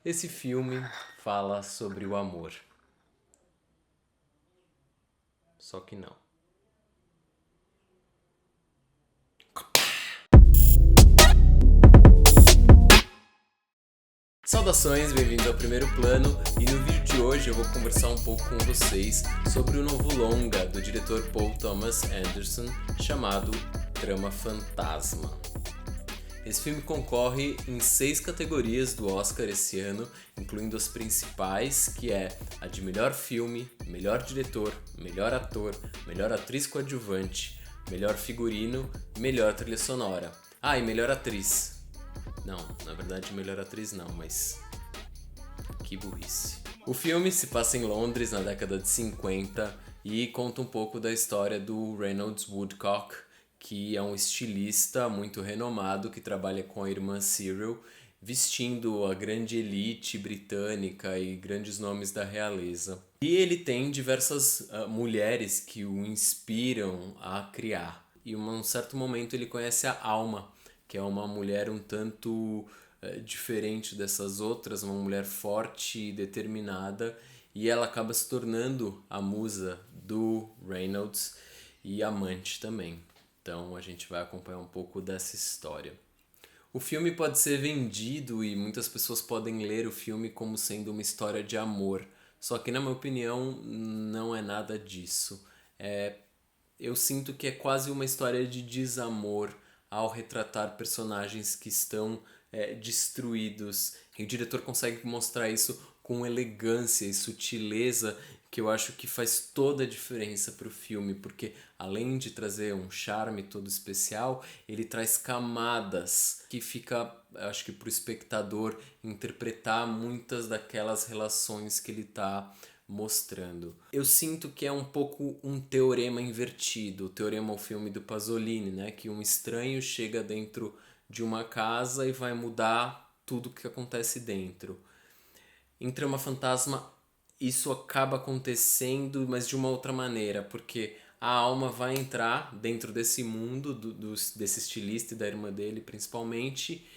Esse filme fala sobre o amor. Só que não. Saudações, bem-vindos ao Primeiro Plano, e no vídeo de hoje eu vou conversar um pouco com vocês sobre o novo longa do diretor Paul Thomas Anderson chamado Trama Fantasma. Esse filme concorre em 6 categorias do Oscar esse ano, incluindo as principais, que é a de melhor filme, melhor diretor, melhor ator, melhor atriz coadjuvante, melhor figurino e melhor trilha sonora. Ah, e melhor atriz. Não, na verdade melhor atriz não, mas que burrice. O filme se passa em Londres na década de 50 e conta um pouco da história do Reynolds Woodcock, que é um estilista muito renomado que trabalha com a irmã Cyril, vestindo a grande elite britânica e grandes nomes da realeza. E ele tem diversas mulheres que o inspiram a criar. E em um certo momento ele conhece a Alma, que é uma mulher um tanto diferente dessas outras, uma mulher forte e determinada, e ela acaba se tornando a musa do Reynolds e amante também. Então a gente vai acompanhar um pouco dessa história. O filme pode ser vendido e muitas pessoas podem ler o filme como sendo uma história de amor, só que na minha opinião não é nada disso. Eu sinto que é quase uma história de desamor ao retratar personagens que estão destruídos. E o diretor consegue mostrar isso com elegância e sutileza que eu acho que faz toda a diferença para o filme, porque além de trazer um charme todo especial, ele traz camadas que fica, acho que para o espectador interpretar muitas daquelas relações que ele está mostrando. Eu sinto que é um pouco um teorema invertido. O teorema é o filme do Pasolini, né? Que um estranho chega dentro de uma casa e vai mudar tudo o que acontece dentro. Em Trama Fantasma, isso acaba acontecendo, mas de uma outra maneira, porque a alma vai entrar dentro desse mundo desse estilista e da irmã dele, principalmente,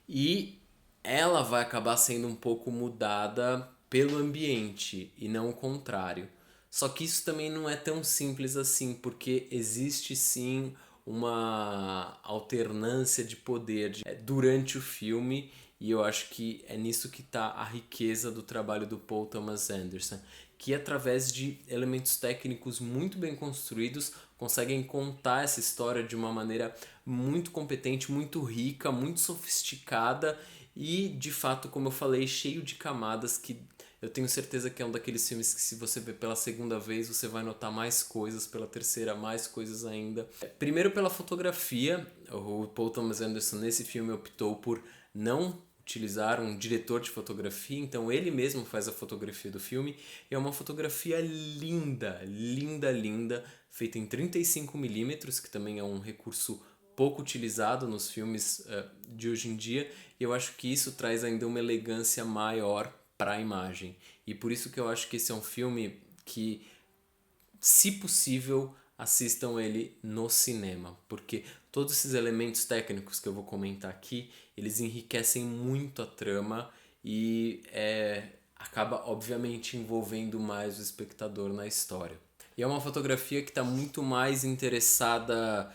e ela vai acabar sendo um pouco mudada pelo ambiente e não o contrário. Só que isso também não é tão simples assim, porque existe sim uma alternância de poder durante o filme, e eu acho que é nisso que está a riqueza do trabalho do Paul Thomas Anderson, que através de elementos técnicos muito bem construídos conseguem contar essa história de uma maneira muito competente, muito rica, muito sofisticada e, de fato, como eu falei, cheio de camadas que eu tenho certeza que é um daqueles filmes que se você ver pela segunda vez você vai notar mais coisas, pela terceira mais coisas ainda. Primeiro pela fotografia, o Paul Thomas Anderson nesse filme optou por não utilizar um diretor de fotografia, então ele mesmo faz a fotografia do filme. E é uma fotografia linda, linda, linda, feita em 35mm, que também é um recurso pouco utilizado nos filmes de hoje em dia, e eu acho que isso traz ainda uma elegância maior para a imagem. E por isso que eu acho que esse é um filme que, se possível, assistam ele no cinema, porque todos esses elementos técnicos que eu vou comentar aqui, eles enriquecem muito a trama e acaba obviamente envolvendo mais o espectador na história. E é uma fotografia que está muito mais interessada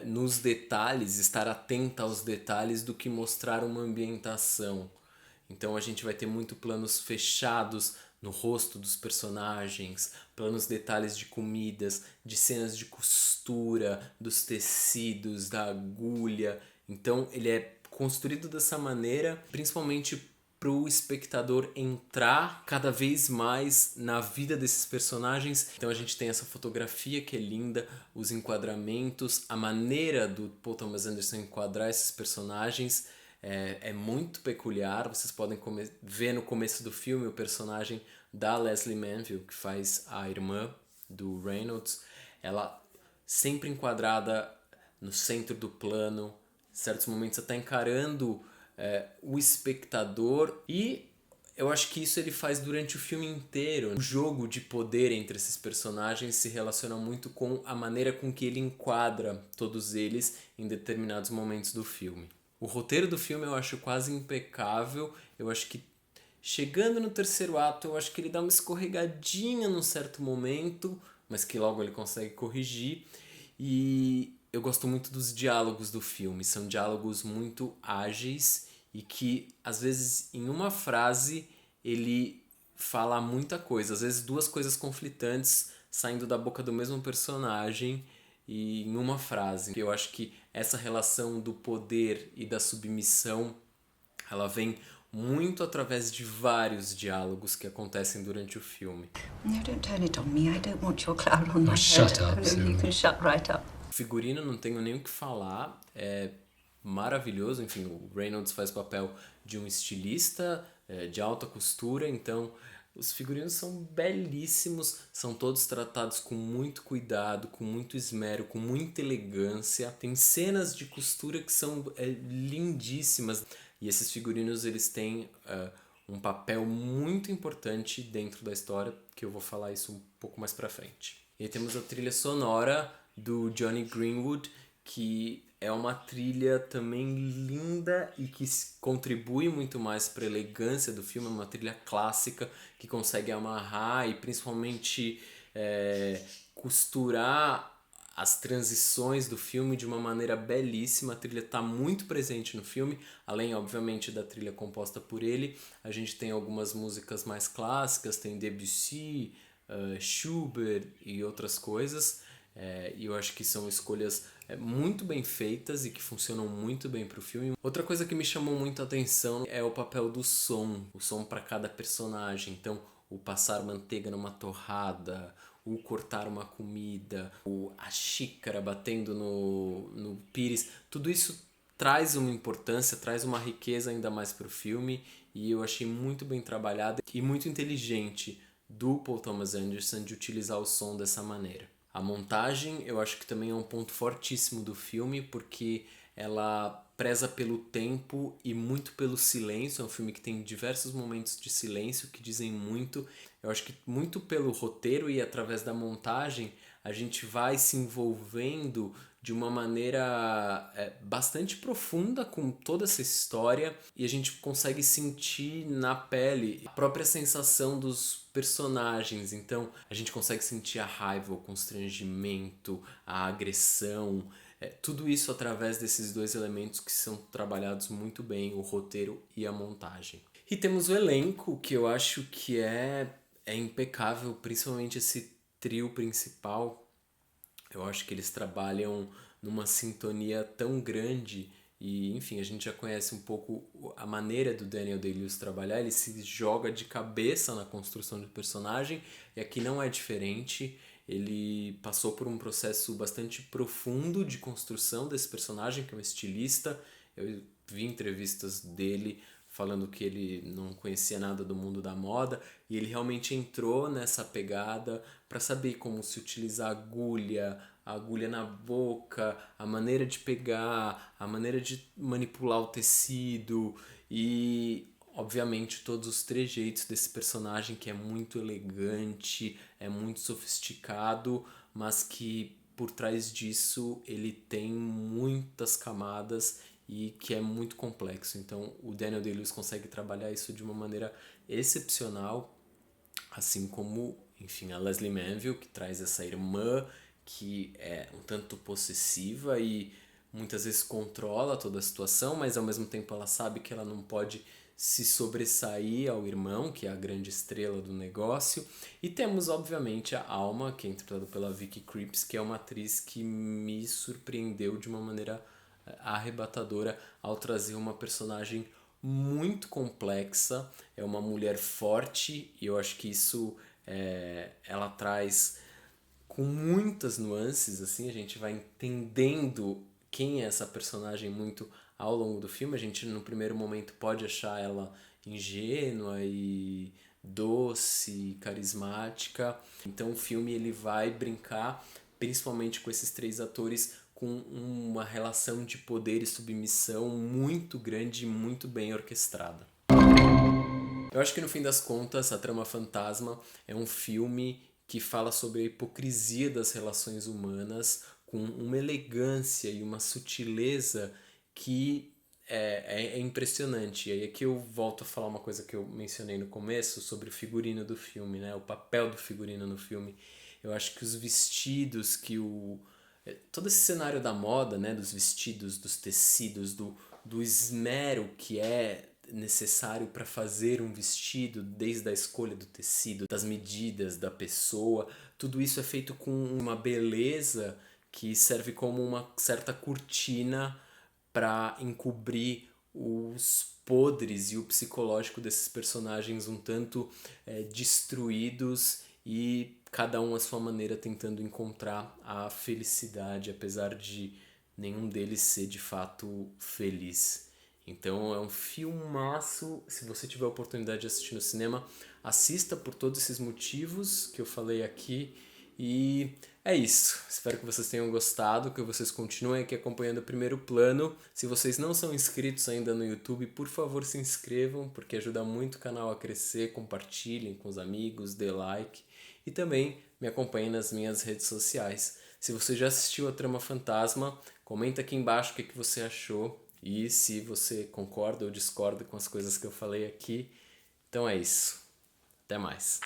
nos detalhes, estar atenta aos detalhes do que mostrar uma ambientação. Então a gente vai ter muito planos fechados no rosto dos personagens, planos detalhes de comidas, de cenas de costura, dos tecidos, da agulha. Então ele é construído dessa maneira, principalmente para o espectador entrar cada vez mais na vida desses personagens. Então a gente tem essa fotografia que é linda, os enquadramentos, a maneira do Paul Thomas Anderson enquadrar esses personagens é muito peculiar. Vocês podem ver no começo do filme o personagem da Leslie Manville, que faz a irmã do Reynolds, ela sempre enquadrada no centro do plano, em certos momentos até encarando o espectador, e eu acho que isso ele faz durante o filme inteiro. O jogo de poder entre esses personagens se relaciona muito com a maneira com que ele enquadra todos eles em determinados momentos do filme. O roteiro do filme eu acho quase impecável, eu acho que Chegando no terceiro ato, eu acho que ele dá uma escorregadinha num certo momento, mas que logo ele consegue corrigir. E eu gosto muito dos diálogos do filme, são diálogos muito ágeis e que, às vezes, em uma frase, ele fala muita coisa. Às vezes, duas coisas conflitantes saindo da boca do mesmo personagem e em uma frase. Eu acho que essa relação do poder e da submissão, ela vem muito através de vários diálogos que acontecem durante o filme. No, don't turn it on me. I don't want your cloud on my head. Shut up, Oh, Sarah. you can shut right up. O figurino não tenho nem o que falar, é maravilhoso. Enfim, o Reynolds faz o papel de um estilista de alta costura, então os figurinos são belíssimos, são todos tratados com muito cuidado, com muito esmero, com muita elegância. Tem cenas de costura que são lindíssimas e esses figurinos eles têm um papel muito importante dentro da história, que eu vou falar isso um pouco mais pra frente. E aí temos a trilha sonora do Jonny Greenwood, que é uma trilha também linda e que contribui muito mais para a elegância do filme. É uma trilha clássica que consegue amarrar e principalmente costurar as transições do filme de uma maneira belíssima. A trilha está muito presente no filme, além, obviamente, da trilha composta por ele. A gente tem algumas músicas mais clássicas, tem Debussy, Schubert e outras coisas. E eu acho que são escolhas muito bem feitas e que funcionam muito bem para o filme. Outra coisa que me chamou muito a atenção é o papel do som, o som para cada personagem. Então, o passar manteiga numa torrada, o cortar uma comida, a xícara batendo no pires, tudo isso traz uma importância, traz uma riqueza ainda mais para o filme, e eu achei muito bem trabalhado e muito inteligente do Paul Thomas Anderson de utilizar o som dessa maneira. A montagem eu acho que também é um ponto fortíssimo do filme, porque ela preza pelo tempo e muito pelo silêncio. É um filme que tem diversos momentos de silêncio que dizem muito. Eu acho que muito pelo roteiro e através da montagem a gente vai se envolvendo de uma maneira bastante profunda com toda essa história, e a gente consegue sentir na pele a própria sensação dos personagens. Então a gente consegue sentir a raiva, o constrangimento, a agressão, tudo isso através desses dois elementos que são trabalhados muito bem, o roteiro e a montagem. E temos o elenco, que eu acho que é impecável, principalmente esse trio principal. Eu acho que eles trabalham numa sintonia tão grande e, enfim, a gente já conhece um pouco a maneira do Daniel Day-Lewis trabalhar. Ele se joga de cabeça na construção do personagem e aqui não é diferente. Ele passou por um processo bastante profundo de construção desse personagem, que é um estilista. Eu vi entrevistas dele falando que ele não conhecia nada do mundo da moda, e ele realmente entrou nessa pegada para saber como se utilizar a agulha na boca, a maneira de pegar, a maneira de manipular o tecido e, obviamente, todos os trejeitos desse personagem, que é muito elegante, é muito sofisticado, mas que por trás disso ele tem muitas camadas e que é muito complexo. Então o Daniel Day-Lewis consegue trabalhar isso de uma maneira excepcional, assim como, enfim, a Lesley Manville, que traz essa irmã que é um tanto possessiva e muitas vezes controla toda a situação, mas ao mesmo tempo ela sabe que ela não pode se sobressair ao irmão, que é a grande estrela do negócio. E temos, obviamente, a Alma, que é interpretada pela Vicky Krieps, que é uma atriz que me surpreendeu de uma maneira arrebatadora ao trazer uma personagem muito complexa. É uma mulher forte e eu acho que isso ela traz com muitas nuances, assim, a gente vai entendendo quem é essa personagem muito ao longo do filme. A gente no primeiro momento pode achar ela ingênua e doce, carismática. Então o filme ele vai brincar principalmente com esses três atores com uma relação de poder e submissão muito grande e muito bem orquestrada. Eu acho que no fim das contas, A Trama Fantasma é um filme que fala sobre a hipocrisia das relações humanas com uma elegância e uma sutileza que é impressionante. E aí aqui eu volto a falar uma coisa que eu mencionei no começo sobre o figurino do filme, né? O papel do figurino no filme. Eu acho que os vestidos todo esse cenário da moda, né? Dos vestidos, dos tecidos, do esmero que é necessário para fazer um vestido, desde a escolha do tecido, das medidas da pessoa, tudo isso é feito com uma beleza que serve como uma certa cortina para encobrir os podres e o psicológico desses personagens um tanto destruídos e cada um à sua maneira tentando encontrar a felicidade, apesar de nenhum deles ser de fato feliz. Então é um filmaço. Se você tiver a oportunidade de assistir no cinema, assista por todos esses motivos que eu falei aqui. E é isso. Espero que vocês tenham gostado, que vocês continuem aqui acompanhando o Primeiro Plano. Se vocês não são inscritos ainda no YouTube, por favor se inscrevam, porque ajuda muito o canal a crescer. Compartilhem com os amigos, dê like. E também me acompanhem nas minhas redes sociais. Se você já assistiu a Trama Fantasma, comenta aqui embaixo o que você achou. E se você concorda ou discorda com as coisas que eu falei aqui. Então é isso. Até mais.